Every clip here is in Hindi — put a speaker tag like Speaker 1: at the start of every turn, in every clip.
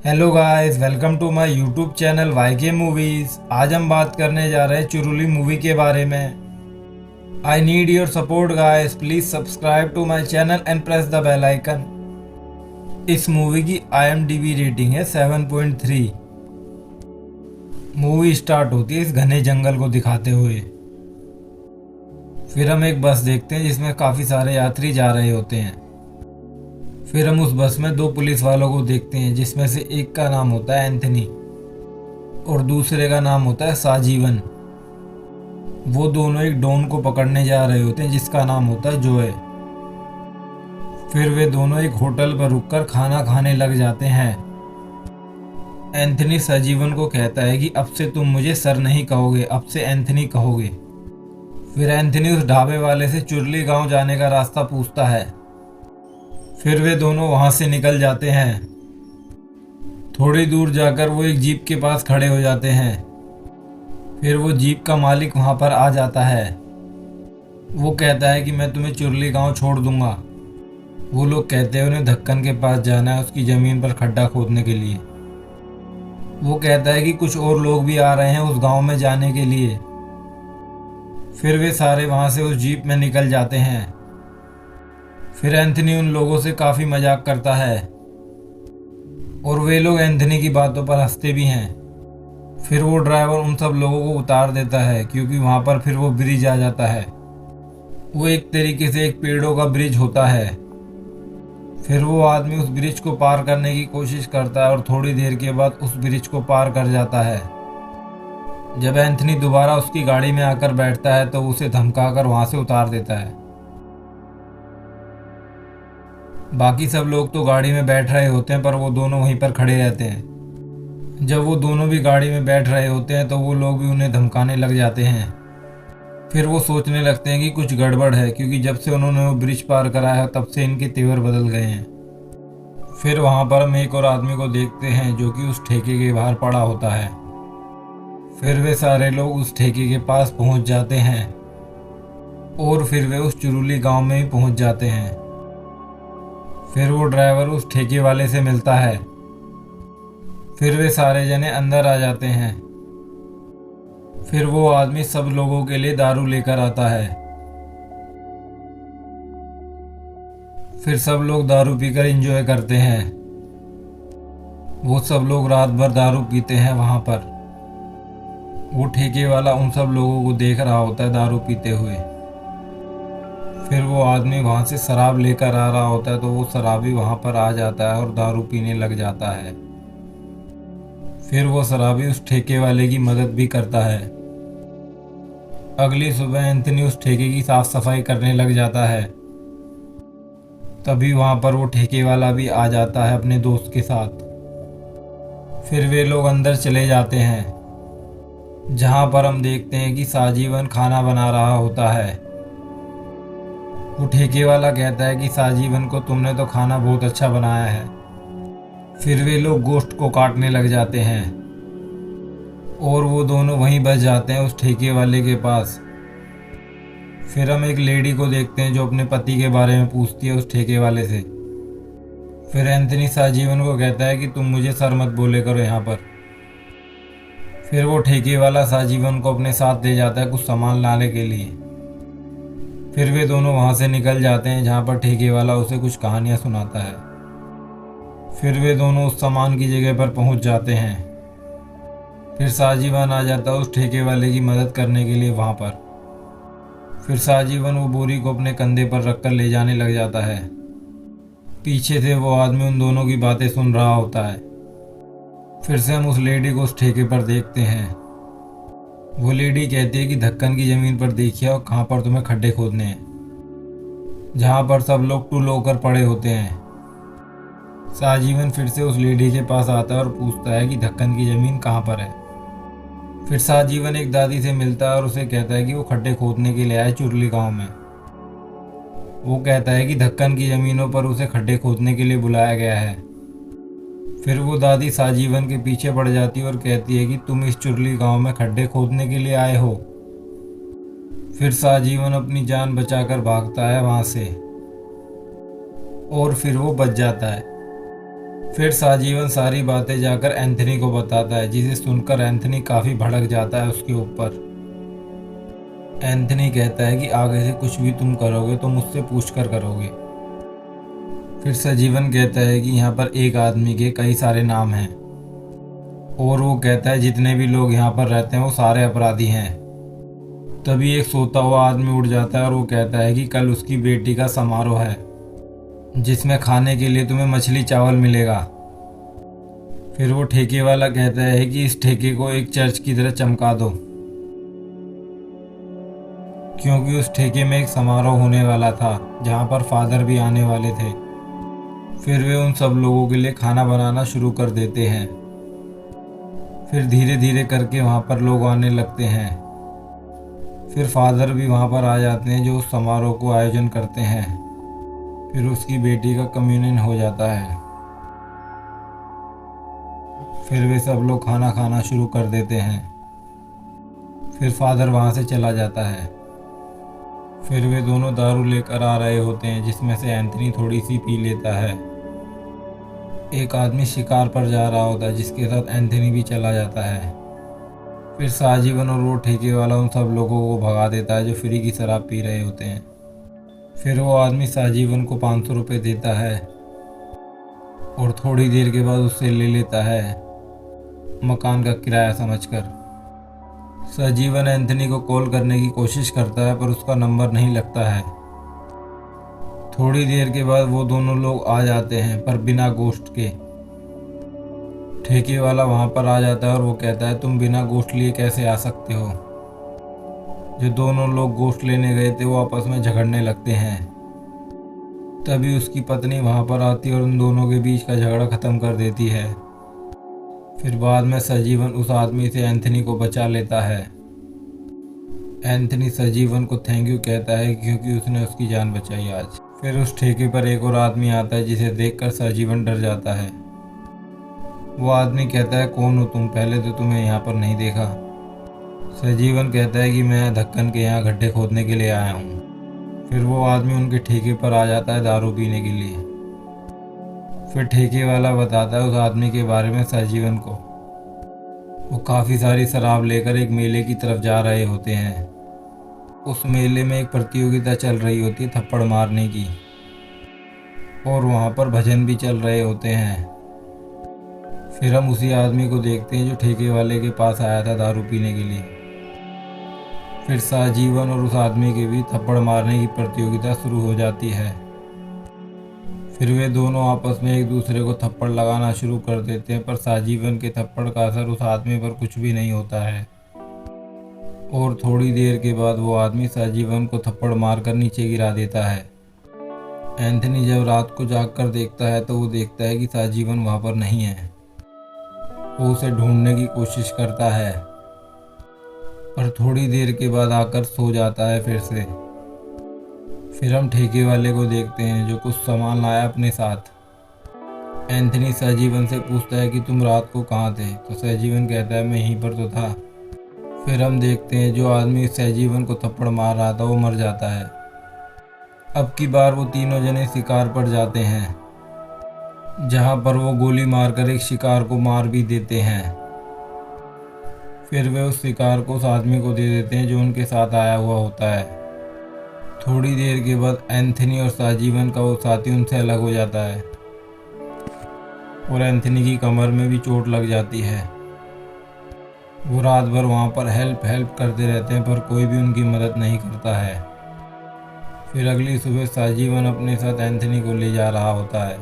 Speaker 1: Hello guys, welcome to my YouTube channel YK movies. आज हम बात करने जा रहे हैं चुरुली मूवी के बारे में। I need your support guys, please subscribe to my channel and press the bell icon. इस मूवी की IMDb रेटिंग है 7.3। मूवी स्टार्ट होती है इस घने जंगल को दिखाते हुए। फिर हम एक बस देखते हैं जिसमें काफी सारे यात्री जा रहे होते हैं। फिर हम उस बस में दो पुलिस वालों को देखते हैं जिसमें से एक का नाम होता है एंथनी और दूसरे का नाम होता है साजीवन। वो दोनों एक डॉन को पकड़ने जा रहे होते हैं जिसका नाम होता है जोए। फिर वे दोनों एक होटल पर रुककर खाना खाने लग जाते हैं। एंथनी साजीवन को कहता है कि अब से तुम मुझे सर नहीं कहोगे, अब से एंथनी कहोगे। फिर एंथनी उस ढाबे वाले से चुरली गांव जाने का रास्ता पूछता है। फिर वे दोनों वहां से निकल जाते हैं। थोड़ी दूर जाकर वो एक जीप के पास खड़े हो जाते हैं। फिर वो जीप का मालिक वहां पर आ जाता है। वो कहता है कि मैं तुम्हें चुरली गांव छोड़ दूंगा। वो लोग कहते हैं उन्हें धक्कन के पास जाना है, उसकी जमीन पर खड्डा खोदने के लिए। वो कहता है कि कुछ और लोग भी आ रहे हैं उस गांव में जाने के लिए। फिर वे सारे वहां से उस जीप में निकल जाते हैं। फिर एंथनी उन लोगों से काफी मजाक करता है और वे लोग एंथनी की बातों पर हंसते भी हैं। फिर वो ड्राइवर उन सब लोगों को उतार देता है क्योंकि वहां पर फिर वो ब्रिज आ जाता है। वो एक तरीके से एक पेड़ों का ब्रिज होता है। फिर वो आदमी उस ब्रिज को पार करने की कोशिश करता है और थोड़ी देर के बाद उस ब्रिज को पार कर जाता है। जब एंथनी दोबारा उसकी गाड़ी में आकर बैठता है तो उसे धमकाकर वहां से उतार देता है। बाकी सब लोग तो गाड़ी में बैठ रहे होते हैं पर वो दोनों वहीं पर खड़े रहते हैं। जब वो दोनों भी गाड़ी में बैठ रहे होते हैं तो वो लोग भी उन्हें धमकाने लग जाते हैं। फिर वो सोचने लगते हैं कि कुछ गड़बड़ है क्योंकि जब से उन्होंने वो ब्रिज पार करा है तब से इनके तेवर बदल गए हैं। फिर वहां पर हम एक और आदमी को देखते हैं जो कि उस ठेके के बाहर पड़ा होता है। फिर वे सारे लोग उस ठेके के पास पहुंच जाते हैं और फिर वे उस चुरुली गांव में ही पहुंच जाते हैं। फिर वो ड्राइवर उस ठेके वाले से मिलता है। फिर वे सारे जने अंदर आ जाते हैं। फिर वो आदमी सब लोगों के लिए दारू लेकर आता है। फिर सब लोग दारू पीकर एंजॉय करते हैं। वो सब लोग रात भर दारू पीते हैं वहां पर। वो ठेके वाला उन सब लोगों को देख रहा होता है दारू पीते हुए। फिर वो आदमी वहां से शराब लेकर आ रहा होता है तो वो शराबी वहां पर आ जाता है और दारू पीने लग जाता है। फिर वो शराबी उस ठेके वाले की मदद भी करता है। अगली सुबह एंथनी उस ठेके की साफ सफाई करने लग जाता है। तभी वहां पर वो ठेके वाला भी आ जाता है अपने दोस्त के साथ। फिर वे लोग अंदर चले जाते हैं जहां पर हम देखते हैं कि साजीवन खाना बना रहा होता है। वो ठेके वाला कहता है कि साजीवन को तुमने तो खाना बहुत अच्छा बनाया है। फिर वे लोग गोश्त को काटने लग जाते हैं और वो दोनों वहीं बच जाते हैं उस ठेके वाले के पास। फिर हम एक लेडी को देखते हैं जो अपने पति के बारे में पूछती है उस ठेके वाले से। फिर एंथनी साजीवन को कहता है कि तुम मुझे सर मत बोले करो यहाँ पर। फिर वो ठेके वाला साजीवन को अपने साथ ले जाता है कुछ सामान लाने के लिए। फिर वे दोनों वहां से निकल जाते हैं जहां पर ठेके वाला उसे कुछ कहानियां सुनाता है। फिर वे दोनों उस सामान की जगह पर पहुंच जाते हैं। फिर साजीवन आ जाता है उस ठेके वाले की मदद करने के लिए वहां पर। फिर साजीवन वो बोरी को अपने कंधे पर रखकर ले जाने लग जाता है। पीछे से वो आदमी उन दोनों की बातें सुन रहा होता है। फिर से हम उस लेडी को उस ठेके पर देखते हैं। वो लेडी कहती है कि धक्कन की जमीन पर देखिए और कहाँ पर तुम्हें खड्डे खोदने हैं, जहाँ पर सब लोग टूल होकर पड़े होते हैं। साजीवन फिर से उस लेडी के पास आता है और पूछता है कि धक्कन की जमीन कहाँ पर है। फिर साजीवन एक दादी से मिलता है और उसे कहता है कि वो खड्डे खोदने के लिए आए चुरली गांव में। वो कहता है कि धक्कन की जमीनों पर उसे खड्डे खोदने के लिए बुलाया गया है। फिर वो दादी साजीवन के पीछे पड़ जाती है और कहती है कि तुम इस चुरली गांव में खड्डे खोदने के लिए आए हो। फिर साजीवन अपनी जान बचाकर भागता है वहां से और फिर वो बच जाता है। फिर साजीवन सारी बातें जाकर एंथनी को बताता है, जिसे सुनकर एंथनी काफी भड़क जाता है उसके ऊपर। एंथनी कहता है कि आगे से कुछ भी तुम करोगे तो मुझसे पूछ कर करोगे। फिर सजीवन कहता है कि यहाँ पर एक आदमी के कई सारे नाम हैं, और वो कहता है जितने भी लोग यहाँ पर रहते हैं वो सारे अपराधी हैं। तभी एक सोता हुआ आदमी उठ जाता है और वो कहता है कि कल उसकी बेटी का समारोह है, जिसमें खाने के लिए तुम्हें मछली चावल मिलेगा। फिर वो ठेके वाला कहता है कि इस ठेके को एक चर्च की तरह चमका दो, क्योंकि उस ठेके में एक समारोह होने वाला था जहाँ पर फादर भी आने वाले थे। फिर वे उन सब लोगों के लिए खाना बनाना शुरू कर देते हैं। फिर धीरे धीरे करके वहाँ पर लोग आने लगते हैं। फिर फादर भी वहाँ पर आ जाते हैं जो उस समारोह को आयोजन करते हैं। फिर उसकी बेटी का कम्युनियन हो जाता है। फिर वे सब लोग खाना खाना शुरू कर देते हैं। फिर फादर वहाँ से चला जाता है। फिर वे दोनों दारू लेकर आ रहे होते हैं, जिसमें से एंथनी थोड़ी सी पी लेता है। एक आदमी शिकार पर जा रहा होता है, जिसके साथ एंथनी भी चला जाता है। फिर साजीवन और वो ठेके वाला उन सब लोगों को भगा देता है जो फ्री की शराब पी रहे होते हैं। फिर वो आदमी साजीवन को 500 रुपये देता है और थोड़ी देर के बाद उससे ले लेता है, मकान का किराया समझकर। सजीवन एंथनी को कॉल करने की कोशिश करता है पर उसका नंबर नहीं लगता है। थोड़ी देर के बाद वो दोनों लोग आ जाते हैं, पर बिना गोश्त के। ठेके वाला वहाँ पर आ जाता है और वो कहता है तुम बिना गोश्त लिए कैसे आ सकते हो। जो दोनों लोग गोश्त लेने गए थे वो आपस में झगड़ने लगते हैं। तभी उसकी पत्नी वहाँ पर आती है और उन दोनों के बीच का झगड़ा ख़त्म कर देती है। फिर बाद में सजीवन उस आदमी से एंथनी को बचा लेता है। एंथनी सजीवन को थैंक यू कहता है क्योंकि उसने उसकी जान बचाई आज। फिर उस ठेके पर एक और आदमी आता है, जिसे देखकर सजीवन डर जाता है। वो आदमी कहता है कौन हो तुम, पहले तो तुम्हें यहाँ पर नहीं देखा। सजीवन कहता है कि मैं धक्कन के यहाँ गड्ढे खोदने के लिए आया हूँ। फिर वो आदमी उनके ठेके पर आ जाता है दारू पीने के लिए। फिर ठेके वाला बताता है उस आदमी के बारे में सजीवन को। वो काफ़ी सारी शराब लेकर एक मेले की तरफ जा रहे होते हैं। उस मेले में एक प्रतियोगिता चल रही होती है थप्पड़ मारने की, और वहाँ पर भजन भी चल रहे होते हैं। फिर हम उसी आदमी को देखते हैं जो ठेके वाले के पास आया था दारू पीने के लिए। फिर साजीवन और उस आदमी के बीच थप्पड़ मारने की प्रतियोगिता शुरू हो जाती है। फिर वे दोनों आपस में एक दूसरे को थप्पड़ लगाना शुरू कर देते हैं, पर साजीवन के थप्पड़ का असर उस आदमी पर कुछ भी नहीं होता है। और थोड़ी देर के बाद वो आदमी साजीवन को थप्पड़ मारकर नीचे गिरा देता है। एंथनी जब रात को जागकर देखता है तो वो देखता है कि साजीवन वहाँ पर नहीं है। वो उसे ढूंढने की कोशिश करता है, पर थोड़ी देर के बाद आकर सो जाता है फिर से। फिर हम ठेके वाले को देखते हैं जो कुछ सामान लाया अपने साथ। एंथनी सजीवन से पूछता है कि तुम रात को कहाँ थे, तो सजीवन कहता है मैं यहीं पर तो था। फिर हम देखते हैं जो आदमी सजीवन को थप्पड़ मार रहा था वो मर जाता है। अब की बार वो तीनों जने शिकार पर जाते हैं, जहाँ पर वो गोली मारकर एक शिकार को मार भी देते हैं। फिर वे उस शिकार को उस आदमी को दे देते हैं जो उनके साथ आया हुआ होता है। थोड़ी देर के बाद एंथनी और साजीवन का वो साथी उनसे अलग हो जाता है, और एंथनी की कमर में भी चोट लग जाती है। वो रात भर वहाँ पर हेल्प करते रहते हैं, पर कोई भी उनकी मदद नहीं करता है। फिर अगली सुबह साजीवन अपने साथ एंथनी को ले जा रहा होता है।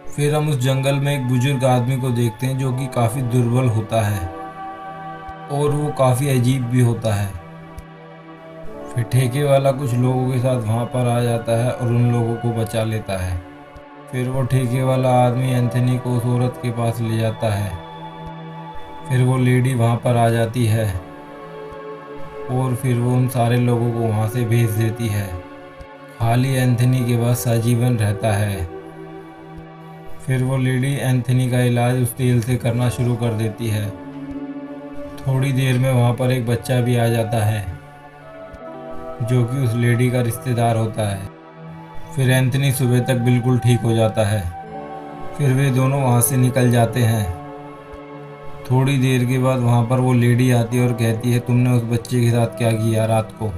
Speaker 1: फिर हम उस जंगल में एक बुजुर्ग आदमी को देखते हैं जो कि काफ़ी दुर्बल होता है और वो काफ़ी अजीब भी होता है। फिर ठेके वाला कुछ लोगों के साथ वहाँ पर आ जाता है और उन लोगों को बचा लेता है। फिर वो ठेके वाला आदमी एंथनी को उस औरत के पास ले जाता है। फिर वो लेडी वहाँ पर आ जाती है और फिर वो उन सारे लोगों को वहाँ से भेज देती है। खाली एंथनी के पास सजीवन रहता है। फिर वो लेडी एंथनी का इलाज उस तेल से करना शुरू कर देती है। थोड़ी देर में वहाँ पर एक बच्चा भी आ जाता है जो कि उस लेडी का रिश्तेदार होता है। फिर एंथनी सुबह तक बिल्कुल ठीक हो जाता है। फिर वे दोनों वहाँ से निकल जाते हैं। थोड़ी देर के बाद वहाँ पर वो लेडी आती है और कहती है, तुमने उस बच्चे के साथ क्या किया रात को?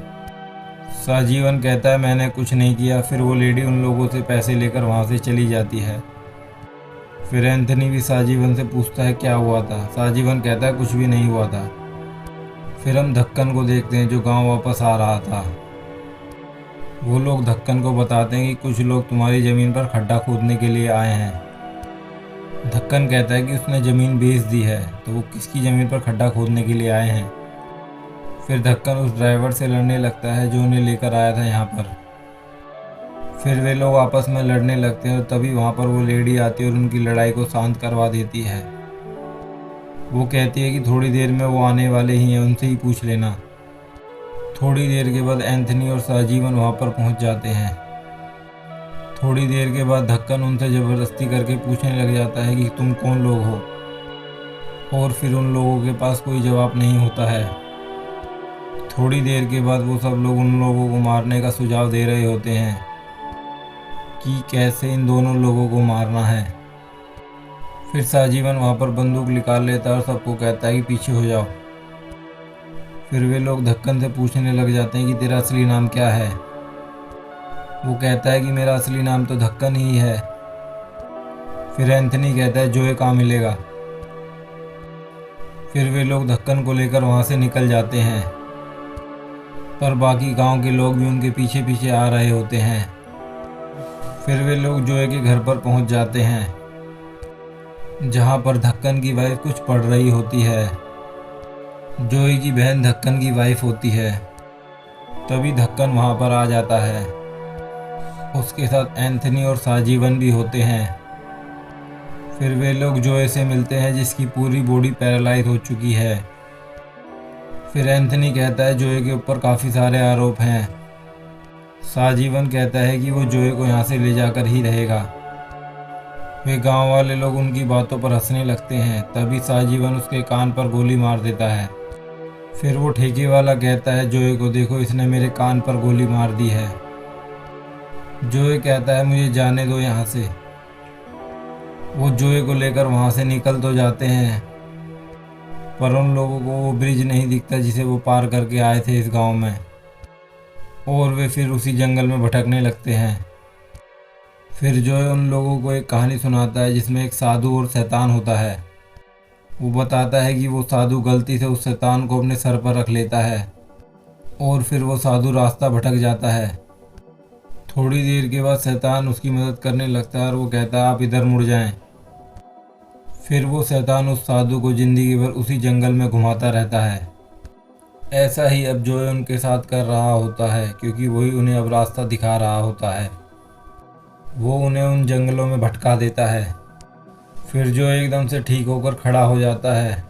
Speaker 1: साजीवन कहता है, मैंने कुछ नहीं किया। फिर वो लेडी उन लोगों से पैसे लेकर वहाँ से चली जाती है। फिर एंथनी भी साजीवन से पूछता है क्या हुआ था। साजीवन कहता है कुछ भी नहीं हुआ था। फिर हम धक्कन को देखते हैं जो गांव वापस आ रहा था। वो लोग धक्कन को बताते हैं कि कुछ लोग तुम्हारी ज़मीन पर खड्डा खोदने के लिए आए हैं। धक्कन कहता है कि उसने ज़मीन बेच दी है, तो वो किसकी ज़मीन पर खड्डा खोदने के लिए आए हैं। फिर धक्कन उस ड्राइवर से लड़ने लगता है जो उन्हें लेकर आया था यहाँ पर। फिर वे लोग आपस में लड़ने लगते हैं और तभी वहाँ पर वो लेडी आती है और उनकी लड़ाई को शांत करवा देती है। वो कहती है कि थोड़ी देर में वो आने वाले ही हैं, उनसे ही पूछ लेना। थोड़ी देर के बाद एंथनी और साजीवन वहाँ पर पहुँच जाते हैं। थोड़ी देर के बाद धक्कन उनसे ज़बरदस्ती करके पूछने लग जाता है कि तुम कौन लोग हो, और फिर उन लोगों के पास कोई जवाब नहीं होता है। थोड़ी देर के बाद वो सब लोग उन लोगों को मारने का सुझाव दे रहे होते हैं कि कैसे इन दोनों लोगों को मारना है। फिर साजीवन वहाँ पर बंदूक निकाल लेता है और सबको कहता है कि पीछे हो जाओ। फिर वे लोग धक्कन से पूछने लग जाते हैं कि तेरा असली नाम क्या है। वो कहता है कि मेरा असली नाम तो धक्कन ही है। फिर एंथनी कहता है जोए कहाँ मिलेगा। फिर वे लोग धक्कन को लेकर वहाँ से निकल जाते हैं, पर बाकी गांव के लोग भी उनके पीछे पीछे आ रहे होते हैं। फिर वे लोग जोए के घर पर पहुँच जाते हैं, जहाँ पर धक्कन की वाइफ कुछ पढ़ रही होती है। जोए की बहन धक्कन की वाइफ होती है। तभी धक्कन वहाँ पर आ जाता है। उसके साथ एंथनी और साजीवन भी होते हैं। फिर वे लोग जोए से मिलते हैं जिसकी पूरी बॉडी पैरालाइज हो चुकी है। फिर एंथनी कहता है जोए के ऊपर काफ़ी सारे आरोप हैं। साजीवन कहता है कि वो जोए को यहाँ से ले जाकर ही रहेगा। वे गांव वाले लोग उनकी बातों पर हंसने लगते हैं। तभी साजीवन उसके कान पर गोली मार देता है। फिर वो ठेके वाला कहता है जोए को, देखो इसने मेरे कान पर गोली मार दी है। जोए कहता है मुझे जाने दो यहाँ से। वो जोए को लेकर वहाँ से निकल तो जाते हैं, पर उन लोगों को वो ब्रिज नहीं दिखता जिसे वो पार करके आए थे इस गांव में, और वे फिर उसी जंगल में भटकने लगते हैं। फिर जोए उन लोगों को एक कहानी सुनाता है जिसमें एक साधु और शैतान होता है। वो बताता है कि वो साधु गलती से उस शैतान को अपने सर पर रख लेता है और फिर वो साधु रास्ता भटक जाता है। थोड़ी देर के बाद शैतान उसकी मदद करने लगता है और वो कहता है आप इधर मुड़ जाएं। फिर वो शैतान उस साधु को ज़िंदगी भर उसी जंगल में घुमाता रहता है। ऐसा ही अब जोए उनके साथ कर रहा होता है, क्योंकि वही उन्हें अब रास्ता दिखा रहा होता है। वो उन्हें उन जंगलों में भटका देता है। फिर जो एकदम से ठीक होकर खड़ा हो जाता है,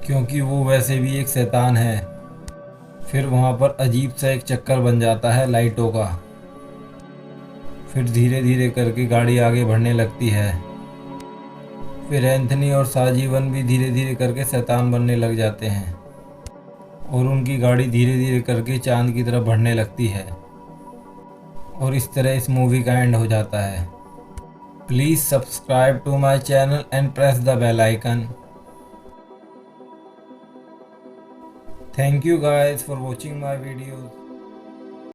Speaker 1: क्योंकि वो वैसे भी एक शैतान है। फिर वहाँ पर अजीब सा एक चक्कर बन जाता है लाइटों का। फिर धीरे धीरे करके गाड़ी आगे बढ़ने लगती है। फिर एंथनी और साजीवन भी धीरे धीरे करके शैतान बनने लग जाते हैं और उनकी गाड़ी धीरे धीरे करके चांद की तरफ बढ़ने लगती है। और इस तरह इस मूवी का एंड हो जाता है। Please subscribe to my channel and press the bell icon. Thank you guys for watching my videos.